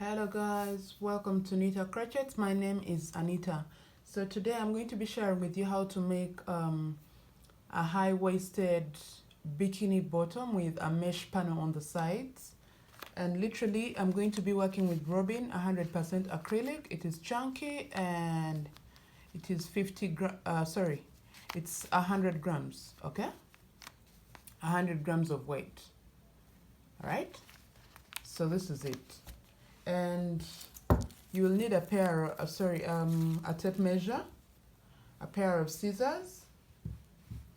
Hello guys, welcome to Anita Crochet. My name is Anita. So today I'm going to be sharing with you how to make a high-waisted bikini bottom with a mesh panel on the sides. And literally I'm going to be working with Robin 100% acrylic. It is chunky and it is it's 100 grams, okay? 100 grams of weight. All right, so this is it. And you will need a tape measure, a pair of scissors,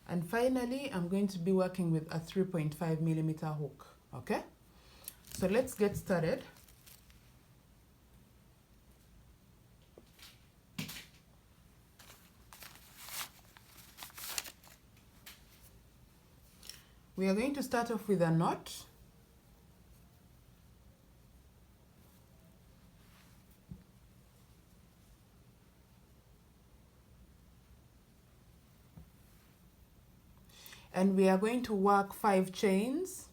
and finally I'm going to be working with a 3.5 millimeter hook. Okay, so let's get started. We are going to start off with a knot. And we are going to work 5 chains.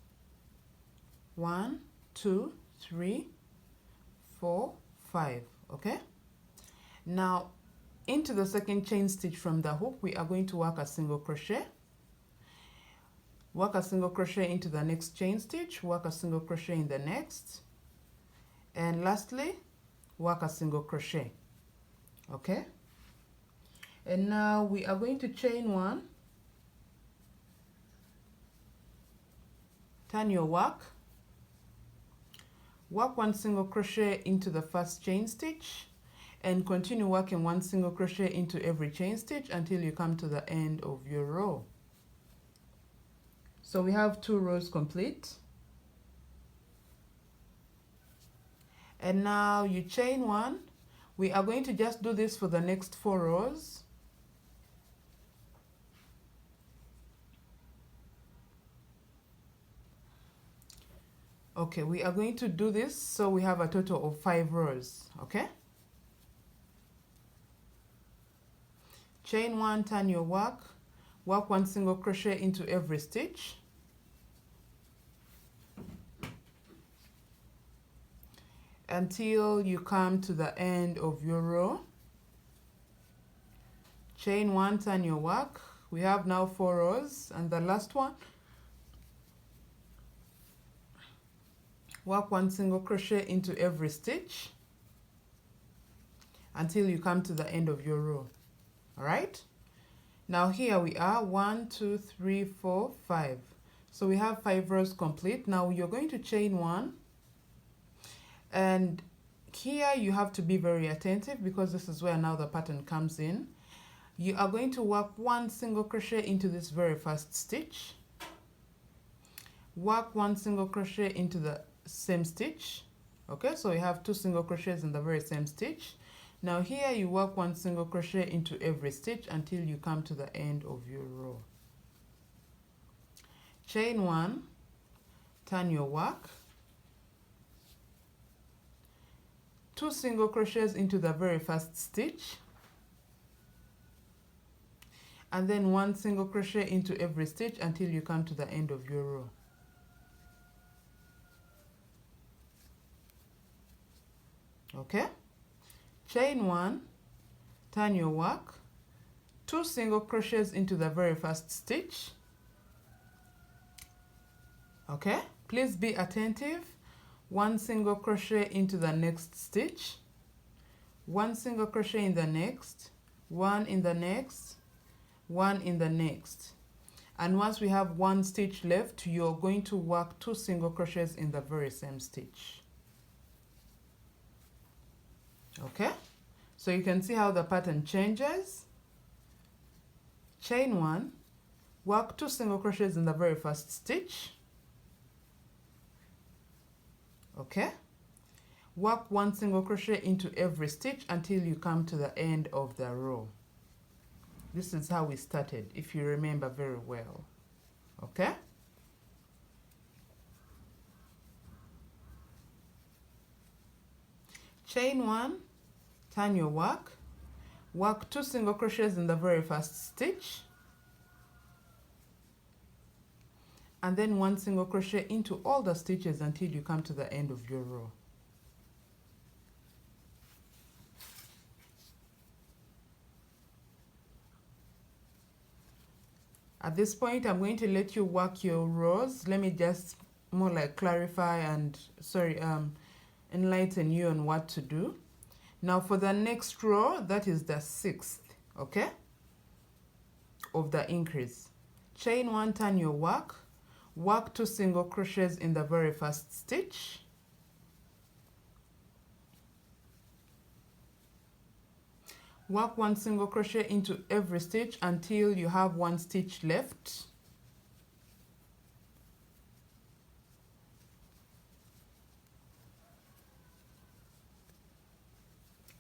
1, 2, 3, 4, 5. Okay, now into the second chain stitch from the hook we are going to work a single crochet, work a single crochet into the next chain stitch, work a single crochet in the next, and lastly work a single crochet. Okay, and now we are going to chain 1, turn your work, work 1 single crochet into the first chain stitch, and continue working 1 single crochet into every chain stitch until you come to the end of your row. So we have 2 rows complete. And now you chain 1. We are going to just do this for the next 4 rows. Okay, we are going to do this so we have a total of 5 rows. Okay, chain 1, turn your work, work 1 single crochet into every stitch, until you come to the end of your row. Chain 1, turn your work. We have now 4 rows, and the last one, work 1 single crochet into every stitch until you come to the end of your row. All right, now here we are, 1, 2, 3, 4, 5. So we have 5 rows complete. Now you're going to chain 1, and here you have to be very attentive because this is where now the pattern comes in. You are going to work 1 single crochet into this very first stitch, work 1 single crochet into the same stitch. Okay, so you have 2 single crochets in the very same stitch. Now here you work 1 single crochet into every stitch until you come to the end of your row. Chain 1, turn your work, 2 single crochets into the very first stitch, and then 1 single crochet into every stitch until you come to the end of your row. Okay, chain 1, turn your work, 2 single crochets into the very first stitch. Okay, please be attentive. 1 single crochet into the next stitch, 1 single crochet in the next, 1 in the next, 1 in the next. And once we have 1 stitch left, you're going to work 2 single crochets in the very same stitch. Okay, so you can see how the pattern changes. Chain 1, work 2 single crochets in the very first stitch. Okay, work 1 single crochet into every stitch until you come to the end of the row. This is how we started, if you remember very well. Okay, chain 1, turn your work, work 2 single crochets in the very first stitch, and then 1 single crochet into all the stitches until you come to the end of your row. At this point, I'm going to let you work your rows. Let me just more like clarify and enlighten you on what to do. Now for the next row, that is the 6th, okay, of the increase. Chain 1, turn your work, work 2 single crochets in the very first stitch, work 1 single crochet into every stitch until you have 1 stitch left.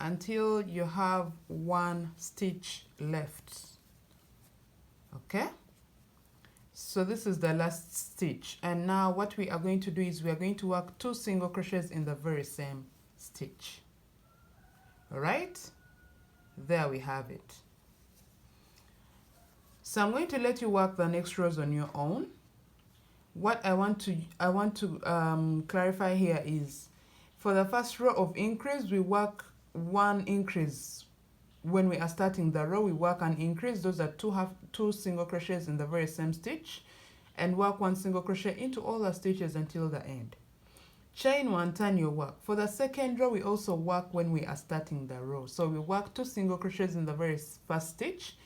Until you have 1 stitch left. Okay, so this is the last stitch, and now what we are going to do is we are going to work 2 single crochets in the very same stitch. All right, there we have it. So I'm going to let you work the next rows on your own. What I want to clarify here is for the first row of increase, we work 1 increase. When we are starting the row, we work an increase. Those are 2 single crochets in the very same stitch, and work 1 single crochet into all the stitches until the end. Chain 1, turn your work. For the second row, we also work when we are starting the row. So we work 2 single crochets in the very first stitch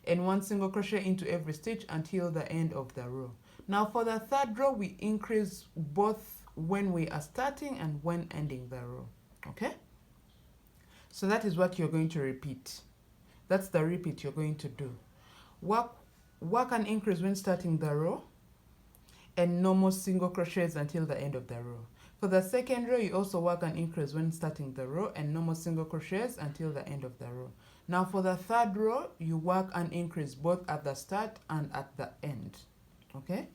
and 1 single crochet into every stitch until the end of the row. Now for the third row, we increase both when we are starting and when ending the row. Okay? So that is what you're going to repeat. That's the repeat you're going to do. Work an increase when starting the row and no more single crochets until the end of the row. For the second row, you also work an increase when starting the row and no more single crochets until the end of the row. Now for the third row, you work an increase both at the start and at the end. Okay?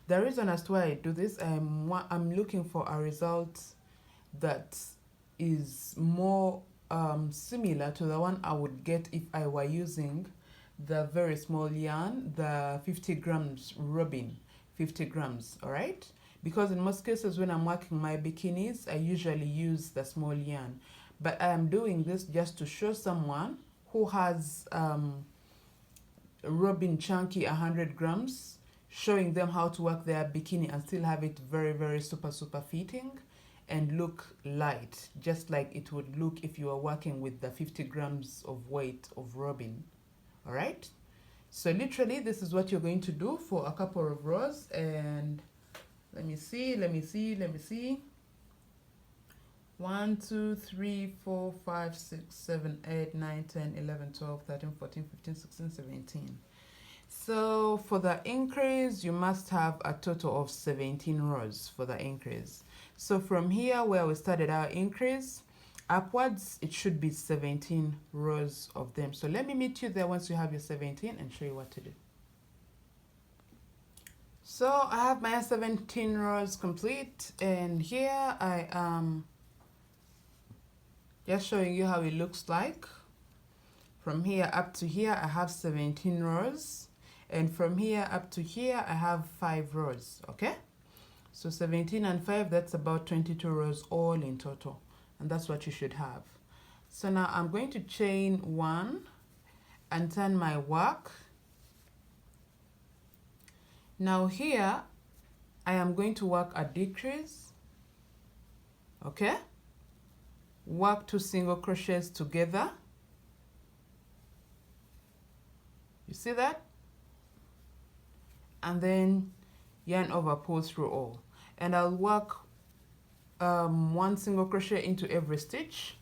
The reason as to why I do this, I'm looking for a result that is more similar to the one I would get if I were using the very small yarn, the 50 grams robin, 50 grams, all right? Because in most cases when I'm working my bikinis, I usually use the small yarn. But I am doing this just to show someone who has robin chunky 100 grams, showing them how to work their bikini and still have it very, very super fitting and look light, just like it would look if you were working with the 50 grams of weight of robin. All right, so literally this is what you're going to do for a couple of rows. And let me see 1 2 3 4 5 6 7 8 9 10 11 12 13 14 15 16 17. So for the increase, you must have a total of 17 rows for the increase. So from here where we started our increase upwards, it should be 17 rows of them. So let me meet you there once you have your 17 and show you what to do. So I have my 17 rows complete, and here I am just showing you how it looks like. From here up to here, I have 17 rows. And from here up to here, I have 5 rows, okay? So 17 and 5, that's about 22 rows all in total. And that's what you should have. So now I'm going to chain 1 and turn my work. Now here, I am going to work a decrease, okay? Work 2 single crochets together. You see that? And then yarn over, pull through all, and I'll work 1 single crochet into every stitch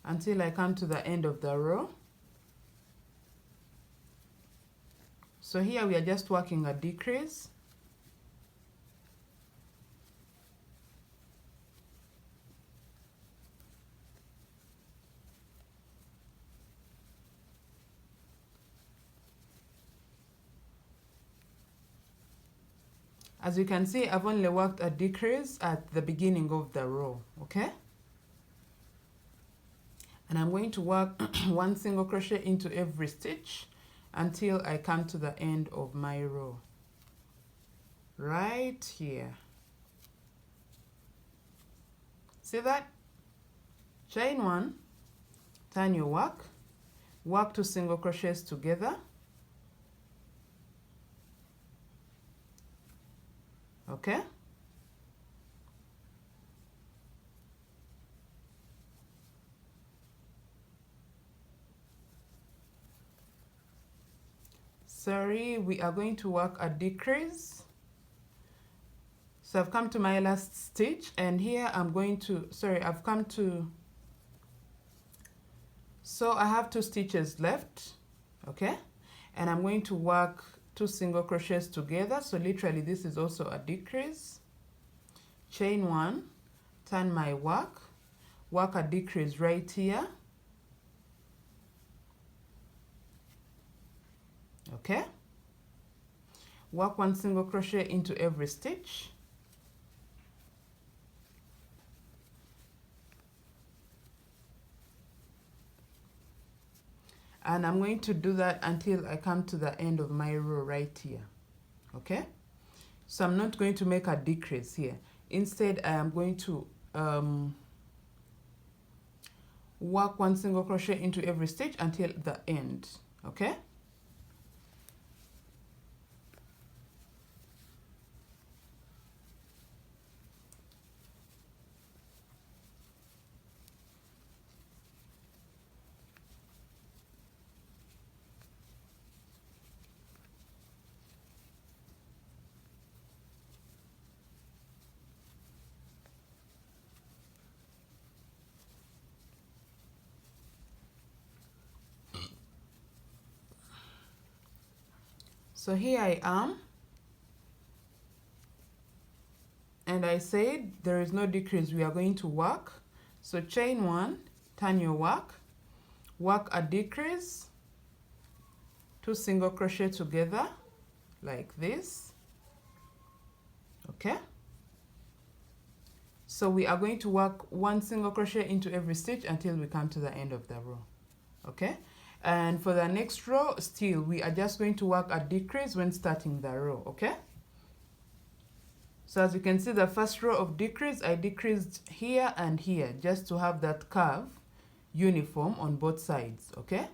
until I come to the end of the row. So here we are just working a decrease. As you can see, I've only worked a decrease at the beginning of the row, okay? And I'm going to work 1 single crochet into every stitch until I come to the end of my row, right here. See that? Chain 1, turn your work, work 2 single crochets together, okay? Sorry, we are going to work a decrease. So I've come to my last stitch, and here I'm going to, I've come to, so I have 2 stitches left, okay? And I'm going to work 2 single crochets together. So literally this is also a decrease. Chain 1, turn my work a decrease right here, okay? Work 1 single crochet into every stitch. And I'm going to do that until I come to the end of my row right here, okay? So I'm not going to make a decrease here. Instead, I am going to work 1 single crochet into every stitch until the end, okay? So here I am, and I said there is no decrease, we are going to work. So chain 1, turn your work a decrease, 2 single crochet together like this, okay? So we are going to work 1 single crochet into every stitch until we come to the end of the row, okay? And for the next row, still we are just going to work a decrease when starting the row, okay? So as you can see, the first row of decrease, I decreased here and here just to have that curve uniform on both sides, okay?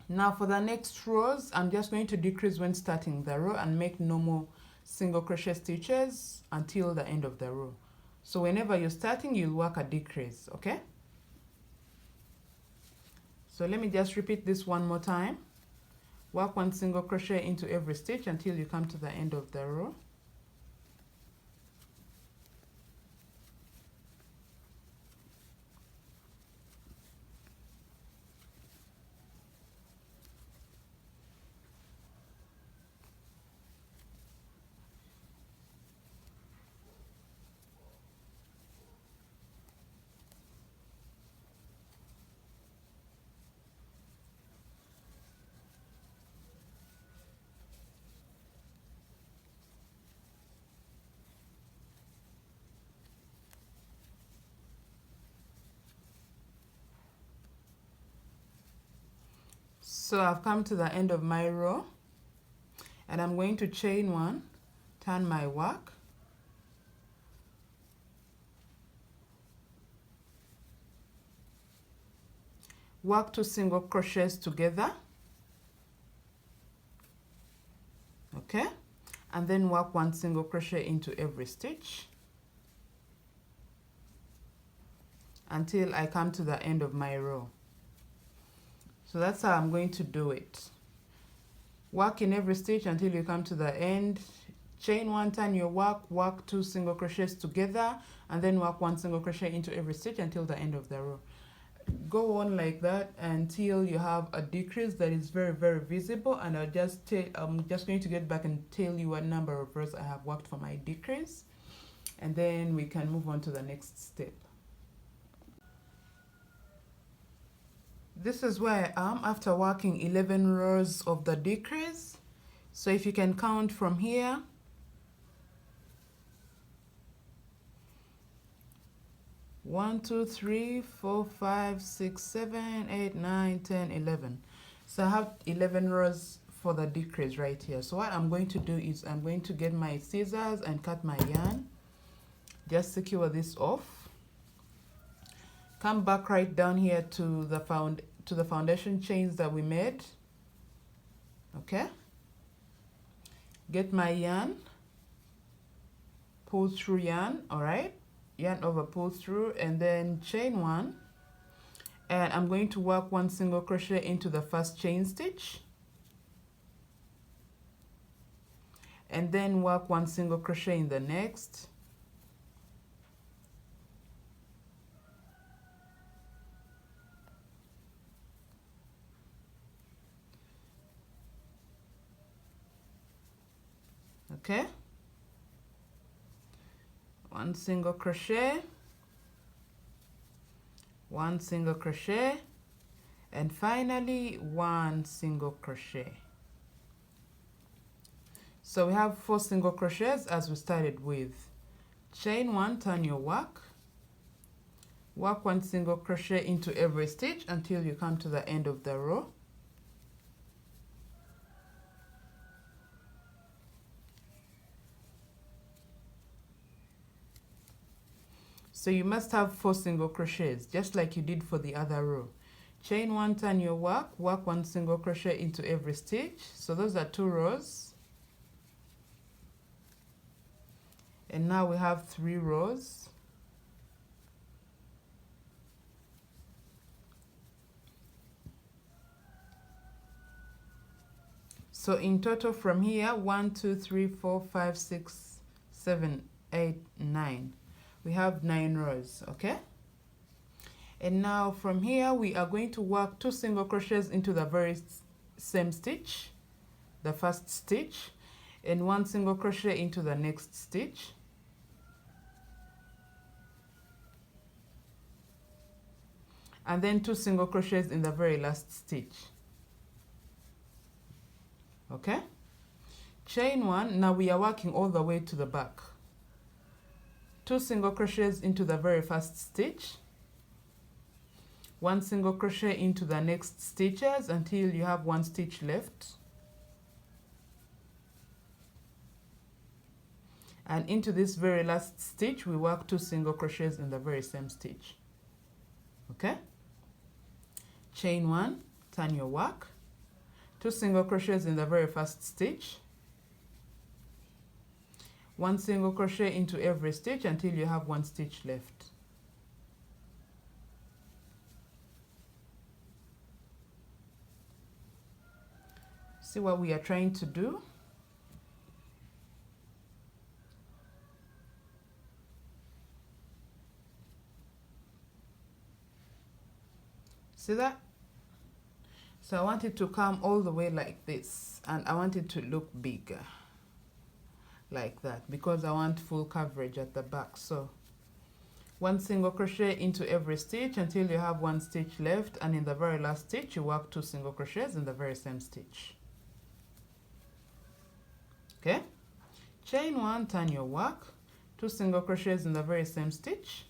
Now for the next rows, I'm just going to decrease when starting the row and make normal single crochet stitches until the end of the row. So whenever you're starting, you'll work a decrease, okay? So let me just repeat this one more time. Work 1 single crochet into every stitch until you come to the end of the row. So I've come to the end of my row, and I'm going to chain 1, turn my work, work 2 single crochets together, okay? And then work 1 single crochet into every stitch until I come to the end of my row. So that's how I'm going to do it. Work in every stitch until you come to the end. Chain 1, turn your work 2 single crochets together, and then work 1 single crochet into every stitch until the end of the row. Go on like that until you have a decrease that is very, very visible, and I'm just going to get back and tell you what number of rows I have worked for my decrease, and then we can move on to the next step. This is where I am after working 11 rows of the decrease. So if you can count from here, 1, 2, 3, 4, 5, 6, 7, 8, 9, 10, 11. So I have 11 rows for the decrease right here. So what I'm going to do is I'm going to get my scissors and cut my yarn. Just secure this off. Come back right down here to the foundation chains that we made, okay? Get my yarn, pull through yarn, all right, yarn over, pull through, and then chain 1, and I'm going to work 1 single crochet into the first chain stitch, and then work 1 single crochet in the next, okay, 1 single crochet, 1 single crochet, and finally 1 single crochet. So we have 4 single crochets as we started with. Chain 1, turn your work, work 1 single crochet into every stitch until you come to the end of the row. So you must have 4 single crochets, just like you did for the other row. Chain 1, turn your work, work 1 single crochet into every stitch. So those are 2 rows. And now we have 3 rows. So in total from here, 1, 2, 3, 4, 5, 6, 7, 8, 9. We have 9 rows, okay? And now from here, we are going to work 2 single crochets into the very same stitch, the first stitch, and 1 single crochet into the next stitch. And then 2 single crochets in the very last stitch. Okay? Chain 1, now we are working all the way to the back. 2 single crochets into the very first stitch, 1 single crochet into the next stitches until you have 1 stitch left, and into this very last stitch we work 2 single crochets in the very same stitch. Okay, chain 1, turn your work, 2 single crochets in the very first stitch, 1 single crochet into every stitch until you have 1 stitch left. See what we are trying to do? See that? So I want it to come all the way like this, and I want it to look bigger like that because I want full coverage at the back. So 1 single crochet into every stitch until you have 1 stitch left, and in the very last stitch you work 2 single crochets in the very same stitch. Okay, chain 1, turn your work, 2 single crochets in the very same stitch,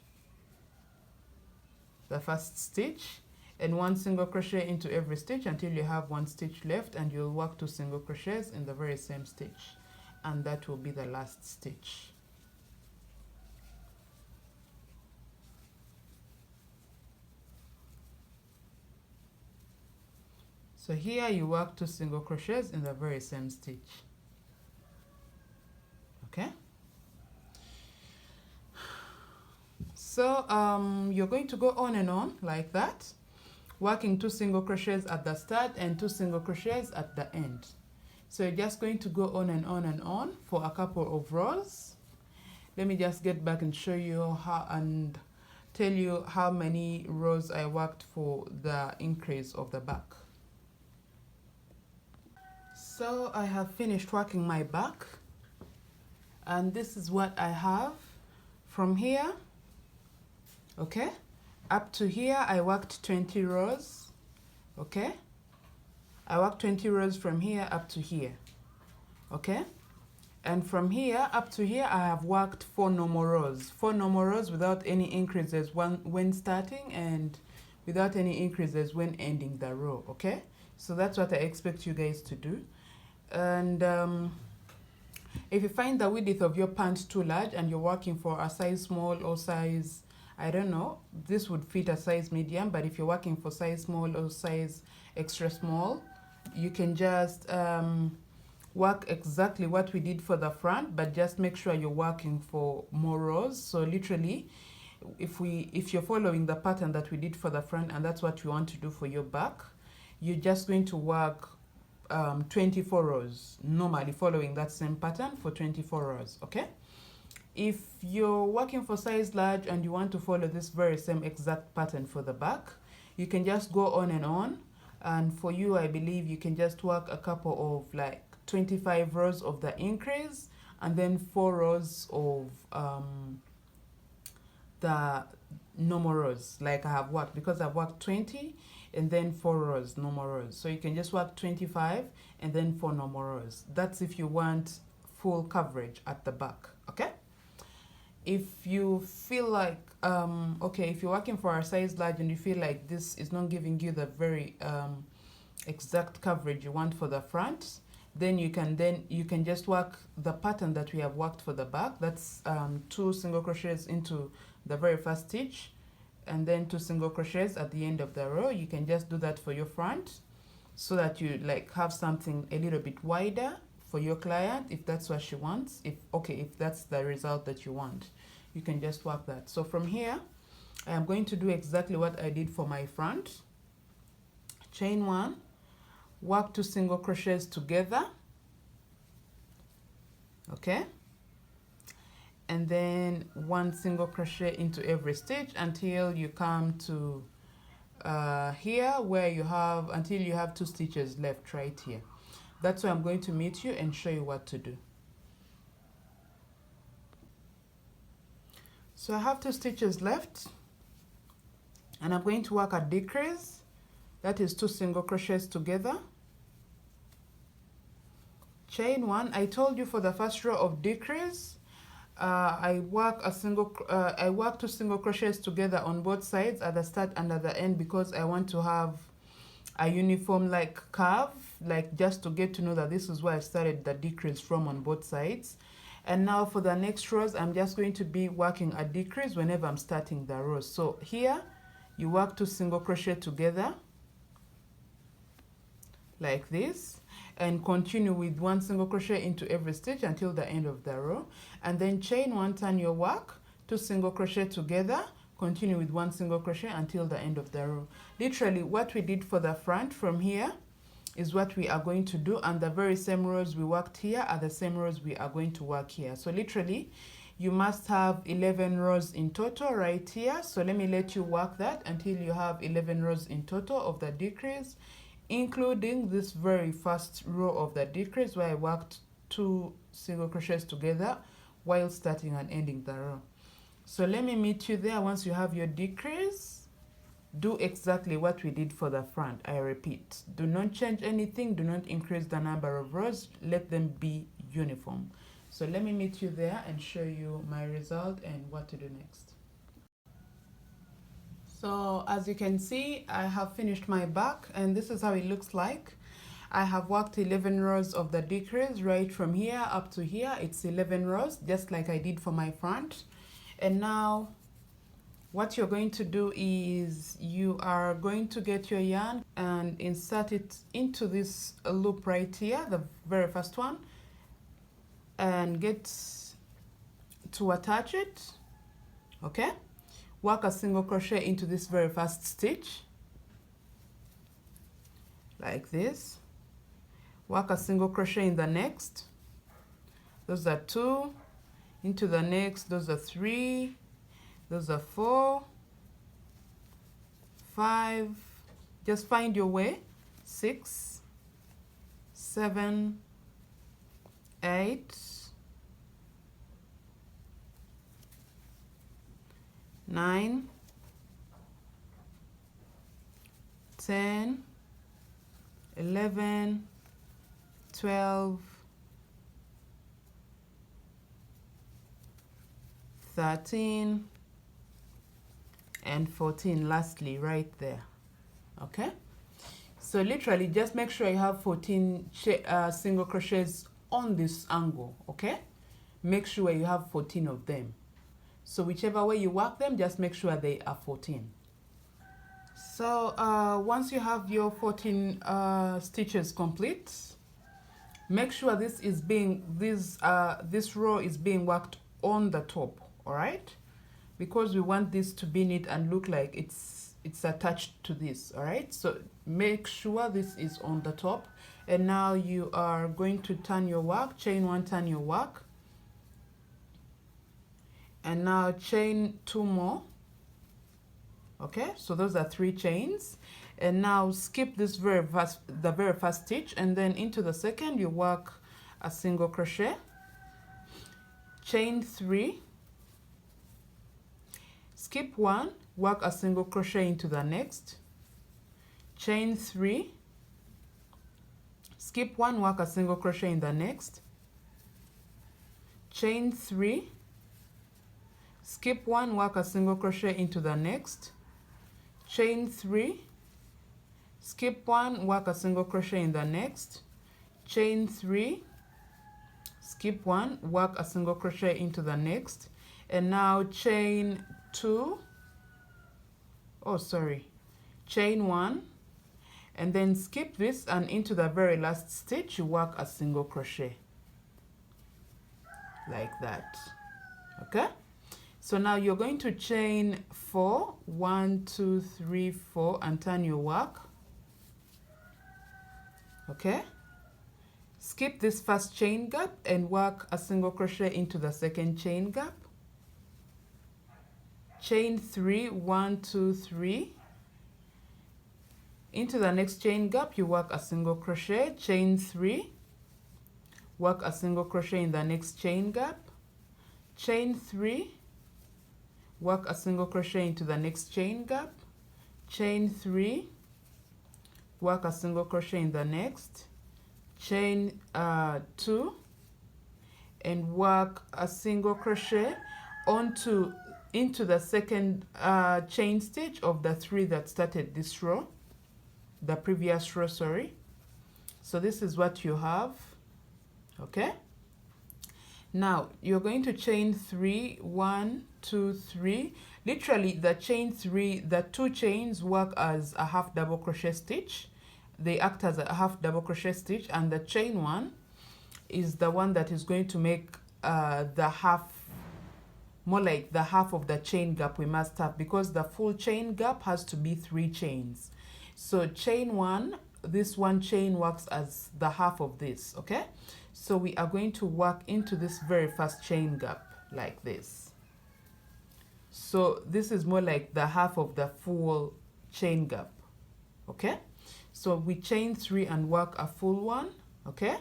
the first stitch, and 1 single crochet into every stitch until you have 1 stitch left, and you'll work 2 single crochets in the very same stitch, and that will be the last stitch. So here you work 2 single crochets in the very same stitch. Okay, so you're going to go on and on like that, working 2 single crochets at the start and 2 single crochets at the end. So you're just going to go on and on and on for a couple of rows. Let me just get back and show you how, and tell you how many rows I worked for the increase of the back. So I have finished working my back, and this is what I have from here, okay, up to here. I worked 20 rows, okay, I worked 20 rows from here up to here, okay, and from here up to here I have worked 4 normal rows without any increases when starting and without any increases when ending the row. Okay, so that's what I expect you guys to do. And if you find the width of your pant too large and you're working for a size small or size, I don't know, this would fit a size medium, but if you're working for size small or size extra small, you can just work exactly what we did for the front, but just make sure you're working for more rows. So literally, if you're following the pattern that we did for the front and that's what you want to do for your back, you're just going to work 24 rows, normally following that same pattern for 24 rows, okay? If you're working for size large and you want to follow this very same exact pattern for the back, you can just go on and on. And for you, I believe you can just work a couple of like 25 rows of the increase and then 4 rows of the normal rows like I have worked, because I've worked 20 and then 4 rows, normal rows. So you can just work 25 and then 4 normal rows. That's if you want full coverage at the back, okay? If you feel like, okay, if you're working for a size large and you feel like this is not giving you the very exact coverage you want for the front, then you can just work the pattern that we have worked for the back. That's 2 single crochets into the very first stitch and then 2 single crochets at the end of the row. You can just do that for your front so that you like have something a little bit wider for your client if that's what she wants. If that's the result that you want, you can just work that. So from here I am going to do exactly what I did for my front. Chain 1, work 2 single crochets together, okay, and then 1 single crochet into every stitch until you come to here where you have, until you have 2 stitches left right here. That's where I'm going to meet you and show you what to do. So I have 2 stitches left and I'm going to work a decrease. That is 2 single crochets together. Chain 1. I told you for the first row of decrease, I work 2 single crochets together on both sides at the start and at the end because I want to have a uniform like curve, like just to get to know that this is where I started the decrease from on both sides. And now for the next rows, I'm just going to be working a decrease whenever I'm starting the rows. So here you work 2 single crochet together like this and continue with 1 single crochet into every stitch until the end of the row, and then chain 1, turn your work, 2 single crochet together, continue with 1 single crochet until the end of the row. Literally what we did for the front from here is what we are going to do, and the very same rows we worked here are the same rows we are going to work here. So literally you must have 11 rows in total right here. So let me let you work that until you have 11 rows in total of the decrease, including this very first row of the decrease where I worked 2 single crochets together while starting and ending the row. So let me meet you there once you have your decrease. Do exactly what we did for the front. I repeat, do not change anything, do not increase the number of rows, let them be uniform. So let me meet you there and show you my result and what to do next. So as you can see, I have finished my back and this is how it looks like. I have worked 11 rows of the decrease right from here up to here. It's 11 rows, just like I did for my front. And now what you're going to do is you are going to get your yarn and insert it into this loop right here, the very first one, and get to attach it, okay? Work a single crochet into this very first stitch like this, work a single crochet in the next, those are 2, into the next, those are 3, those are 4, 5, just find your way, 6, 7, 8, 9, 10, 11, 12, 13, and 14 lastly right there, okay? So literally just make sure you have 14 single crochets on this angle, okay? Make sure you have 14 of them. So whichever way you work them, just make sure they are 14. So once you have your 14 stitches complete, Make sure this row is being worked on the top, all right? Because we want this to be neat and look like it's attached to this, all right? So make sure this is on the top. And now you are going to turn your work, chain 1, turn your work, and now chain 2 more. Okay, so those are 3 chains. And now skip this the very first stitch, and then into the second you work a single crochet, chain 3, skip 1, work a single crochet into the next, chain 3, skip 1, work a single crochet in the next, chain 3, skip 1, work a single crochet into the next, chain 3, skip 1, work a single crochet in the next, chain 3, skip 1, work a single crochet into the next, and now chain 2, chain 1, and then skip this, and into the very last stitch you work a single crochet like that. Okay, so now you're going to chain 4, 1, 2, 3, 4, and turn your work. Okay, skip this first chain gap and work a single crochet into the second chain gap, chain 3, 1, 2, 3, into the next chain gap you work a single crochet, chain 3, work a single crochet in the next chain gap, chain 3, work a single crochet into the next chain gap, chain 3, work a single crochet in the next, chain 2, and work a single crochet into the second chain stitch of the 3 that started this row, the previous row, sorry. So this is what you have. Okay, now you're going to chain 3, 1, 2, 3. Literally the chain 3, the 2 chains work as a half double crochet stitch. They act as a half double crochet stitch, and the chain 1 is the one that is going to make the half, more like the half of the chain gap we must have, because the full chain gap has to be 3 chains. So chain 1, this 1 chain works as the half of this. Okay, so we are going to work into this very first chain gap like this. So this is more like the half of the full chain gap. Okay, so we chain 3 and work a full one. Okay,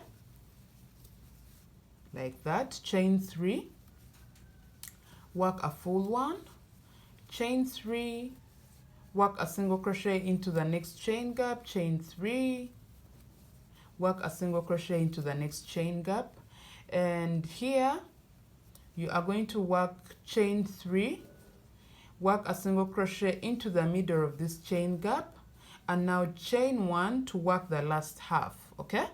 like that, chain 3, work a full one, chain 3, work a single crochet into the next chain gap, chain 3, work a single crochet into the next chain gap, and here you are going to work chain 3, work a single crochet into the middle of this chain gap, and now chain 1 to work the last half. Okay,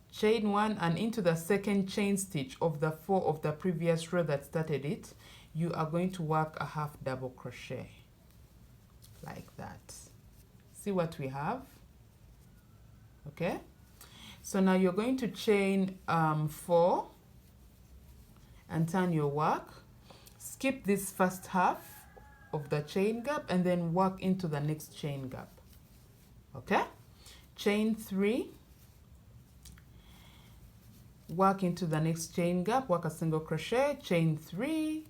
chain 1, and into the second chain stitch of the 4 of the previous row that started it, you are going to work a half double crochet like that. See what we have? Okay, so now you're going to chain 4 and turn your work, skip this first half of the chain gap, and then work into the next chain gap. Okay, chain 3, work into the next chain gap, work a single crochet, chain 3,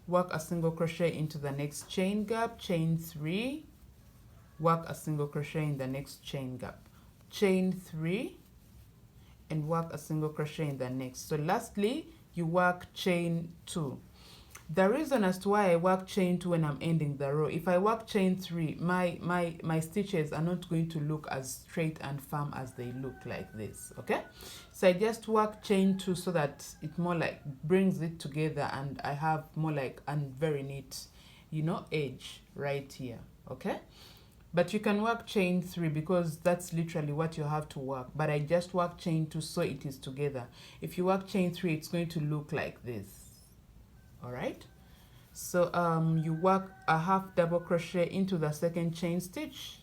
work a single crochet into the next chain gap, chain 3, work a single crochet in the next chain gap, chain 3, and work a single crochet in the next. So lastly you work chain 2. The reason as to why I work chain 2 when I'm ending the row, if I work chain 3, my stitches are not going to look as straight and firm as they look like this. Okay, so I just work chain 2 so that it more like brings it together, and I have more like a very neat, you know, edge right here. Okay, but you can work chain 3 because that's literally what you have to work, but I just work chain 2 so it is together. If you work chain 3, it's going to look like this. All right, so you work a half double crochet into the second chain stitch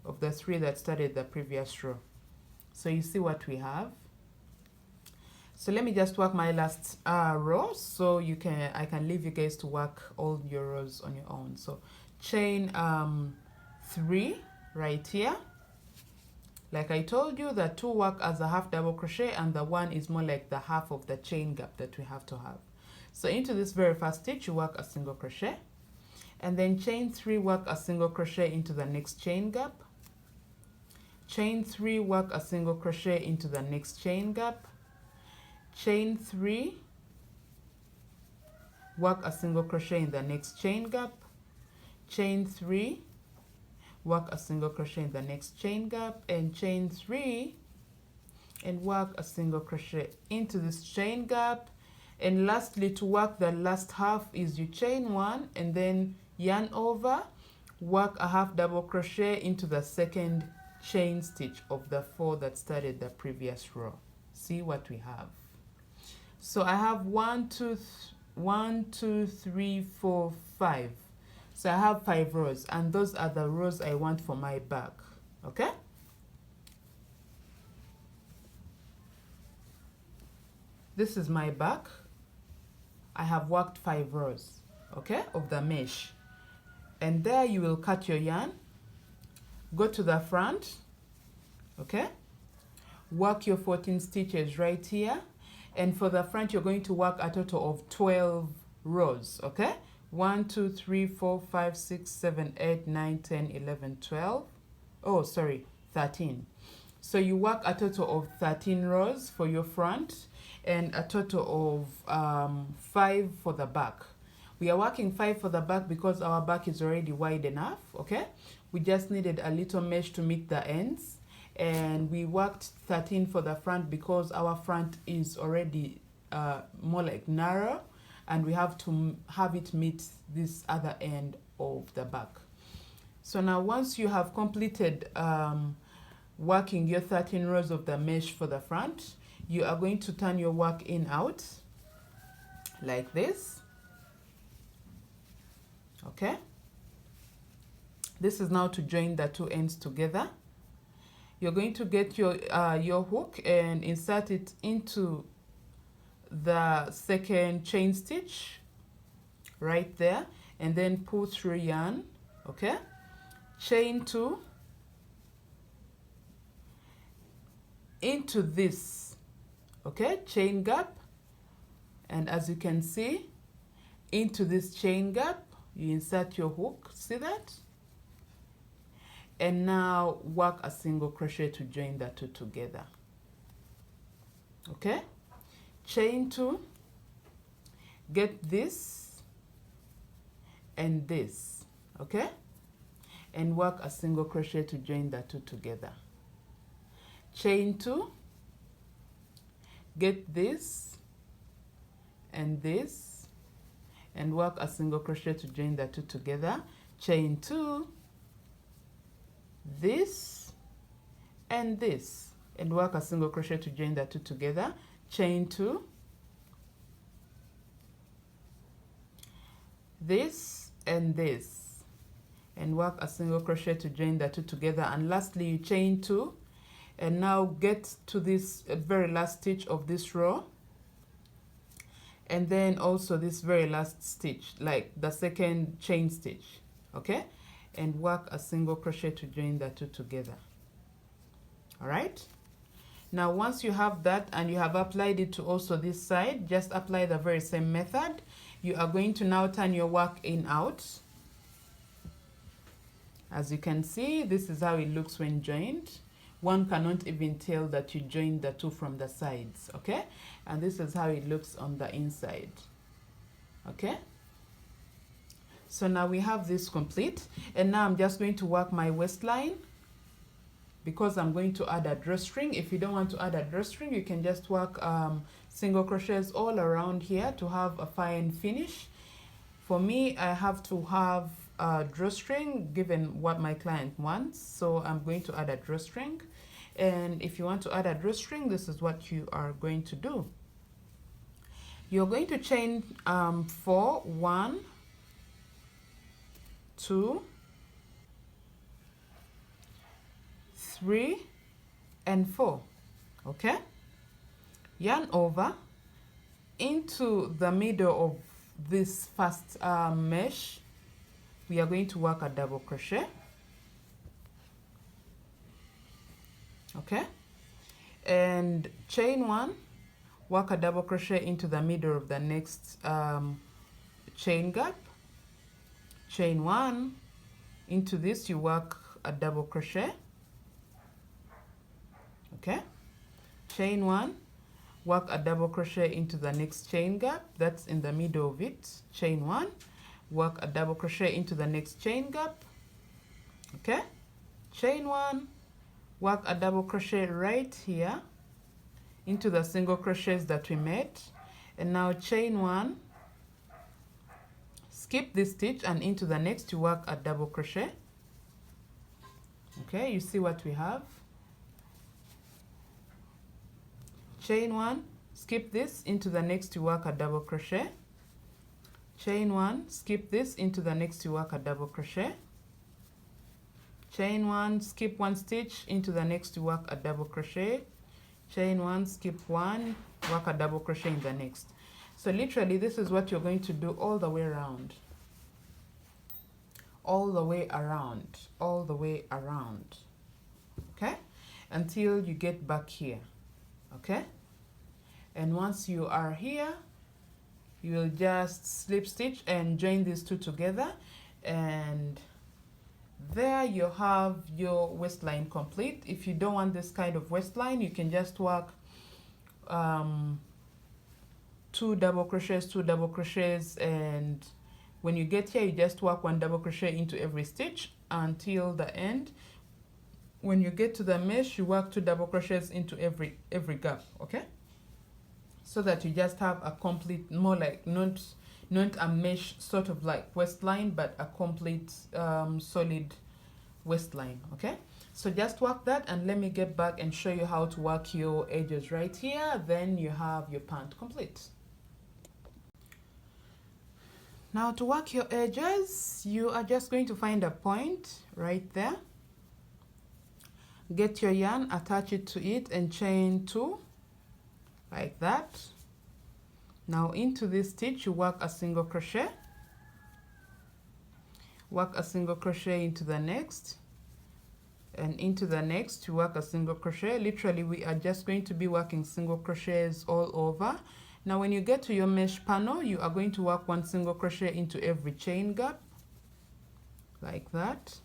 of the 3 that started the previous row. So you see what we have. So let me just work my last row, so I can leave you guys to work all your rows on your own. So chain 3 right here. Like I told you, the 2 work as a half double crochet, and the 1 is more like the half of the chain gap that we have to have. So into this very first stitch, you work a single crochet, and then chain 3, work a single crochet into the next chain gap, chain 3, work a single crochet into the next chain gap, chain 3, work a single crochet in the next chain gap, chain 3, work a single crochet in the next chain gap, and chain 3 and work a single crochet into this chain gap. And lastly, to work the last half is you chain 1 and then yarn over, work a half double crochet into the second chain stitch of the 4 that started the previous row. See what we have. So I have 1 2 3 4 5. So I have 5 rows, and those are the rows I want for my back. Okay? This is my back. I have worked 5 rows, okay, of the mesh. And there you will cut your yarn, go to the front, okay, work your 14 stitches right here. And for the front, you're going to work a total of 12 rows, okay? 1 2 3 4 5 6 7 8 9 10 11 12. Oh, sorry, 13. So you work a total of 13 rows for your front and a total of 5 for the back. We are working 5 for the back because our back is already wide enough, okay? We just needed a little mesh to meet the ends, and we worked 13 for the front because our front is already more like narrow, and we have to have it meet this other end of the back. So now once you have completed working your 13 rows of the mesh for the front, you are going to turn your work in out like this, okay? This is now to join the 2 ends together. You're going to get your hook and insert it into the second chain stitch right there, and then pull through yarn, okay? Chain 2 into this, okay, chain gap, and as you can see, into this chain gap you insert your hook, see that? And now work a single crochet to join the 2 together, okay? Chain 2, get this and this, okay? And work a single crochet to join the 2 together. Chain 2, get this and this, and work a single crochet to join the 2 together. Chain 2, this and this, and work a single crochet to join the 2 together. Chain 2, this and this, and work a single crochet to join the 2 together. And lastly, you chain 2, and now get to this very last stitch of this row, and then also this very last stitch, like the second chain stitch, okay? And work a single crochet to join the 2 together. All right? Now once you have that and you have applied it to also this side, just apply the very same method. You are going to now turn your work in out. As you can see, this is how it looks when joined. One cannot even tell that you joined the 2 from the sides, okay? And this is how it looks on the inside, okay? So now we have this complete, and now I'm just going to work my waistline because I'm going to add a drawstring. If you don't want to add a drawstring, you can just work single crochets all around here to have a fine finish. For me, I have to have a drawstring given what my client wants, so I'm going to add a drawstring. And if you want to add a drawstring, this is what you are going to do. You're going to chain 4, 1, 2, 3, and 4, okay? yarn over into the middle of this first mesh. We are going to work a double crochet. Okay, and chain one, work a double crochet into the middle of the next chain gap. Chain one, into this you work a double crochet. Okay, chain one, work a double crochet into the next chain gap, that's in the middle of it. Chain one, work a double crochet into the next chain gap. Okay, chain one, work a double crochet right here into the single crochets that we made, and now chain one, skip this stitch, and into the next you work a double crochet. Okay, you see what we have. Chain one, skip this, into the next you work a double crochet. Chain one, skip this, into the next you work a double crochet. Chain one, skip one stitch, into the next you work a double crochet. Chain one, skip one, work a double crochet in the next. So literally this is what you're going to do all the way around. All the way around, all the way around. Okay, until you get back here. Okay, and once you are here, you will just slip stitch and join these two together, and there you have your waistline complete. If you don't want this kind of waistline, you can just work 2 double crochets, and when you get here you just work 1 double crochet into every stitch until the end. When you get to the mesh, you work 2 double crochets into every gap. Okay, so that you just have a complete, more like not a mesh sort of like waistline, but a complete solid waistline. Okay, so just work that, and let me get back and show you how to work your edges right here. Then you have your pant complete. Now to work your edges, you are just going to find a point right there, get your yarn, attach it to it, and chain 2 like that. Now into this stitch you work a single crochet, work a single crochet into the next, and into the next you work a single crochet. Literally we are just going to be working single crochets all over. Now when you get to your mesh panel, you are going to work 1 single crochet into every chain gap like that.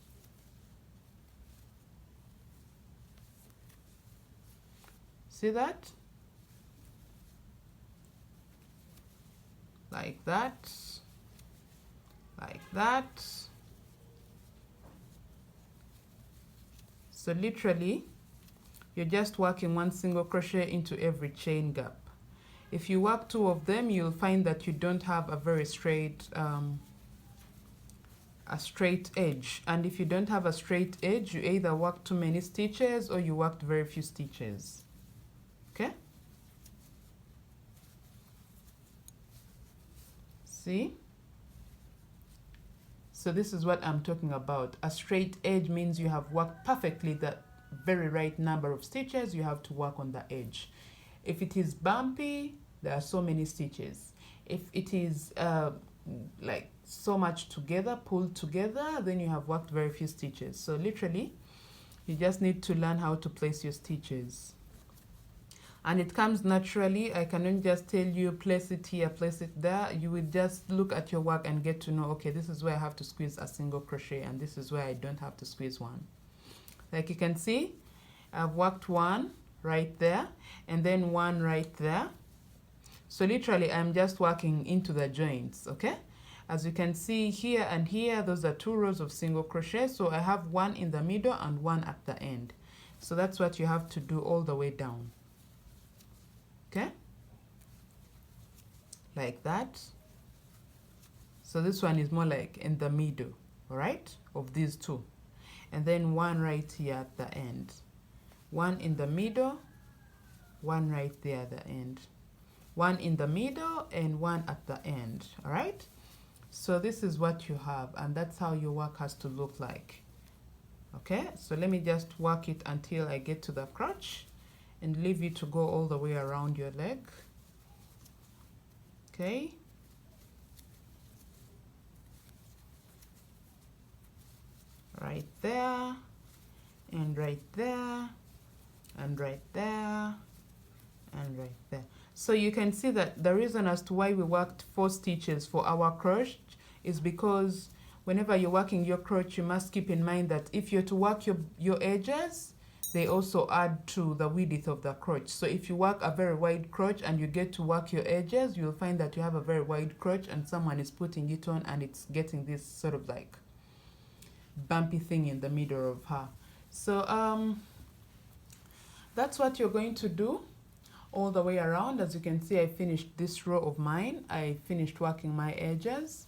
See that? Like that, like that. So literally you're just working 1 single crochet into every chain gap. If you work 2 of them, you'll find that you don't have a very straight edge, and if you don't have a straight edge, you either work too many stitches or you worked very few stitches. Okay, see? So this is what I'm talking about. A straight edge means you have worked perfectly the very right number of stitches you have to work on the edge. If it is bumpy, there are so many stitches. If it is like so much together, pulled together, then you have worked very few stitches. So literally you just need to learn how to place your stitches, and it comes naturally. I cannot just tell you place it here, place it there. You will just look at your work and get to know, okay, this is where I have to squeeze a single crochet, and this is where I don't have to squeeze one. Like you can see, I've worked 1 right there and then 1 right there. So literally I'm just working into the joints. Okay, as you can see here and here, those are 2 rows of single crochet, so I have 1 in the middle and 1 at the end. So that's what you have to do all the way down. Okay, like that. So this one is more like in the middle, all right, of these 2, and then 1 right here at the end, 1 in the middle, 1 right there at the end, 1 in the middle, and 1 at the end. All right, so this is what you have, and that's how your work has to look like. Okay, so let me just work it until I get to the crotch, and leave it to go all the way around your leg. Okay. Right there, and right there, and right there, and right there. So you can see that the reason as to why we worked 4 stitches for our crochet is because whenever you're working your crochet, you must keep in mind that if you're to work your edges, they also add to the width of the crochet. So if you work a very wide crochet and you get to work your edges, you'll find that you have a very wide crochet and someone is putting it on and it's getting this sort of like bumpy thing in the middle of her. So that's what you're going to do all the way around. As you can see, I finished this row of mine. I finished working my edges.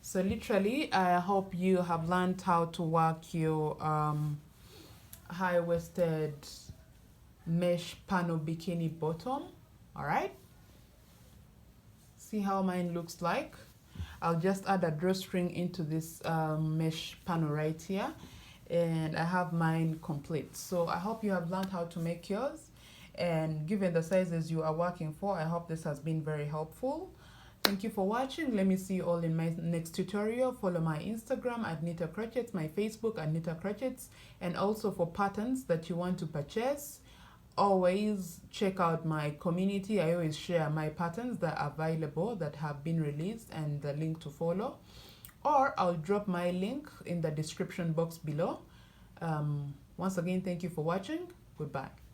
So literally, I hope you have learned how to work your high-waisted mesh panel bikini bottom. All right, see how mine looks like. I'll just add a drawstring into this mesh panel right here, and I have mine complete. So I hope you have learned how to make yours, and given the sizes you are working for, I hope this has been very helpful. Thank you for watching. Let me see you all in my next tutorial. Follow my Instagram at Nita Crochets, my Facebook at Nita Crochets, and also for patterns that you want to purchase, always check out my community. I always share my patterns that are available, that have been released, and the link to follow, or I'll drop my link in the description box below. Once again, thank you for watching. Goodbye.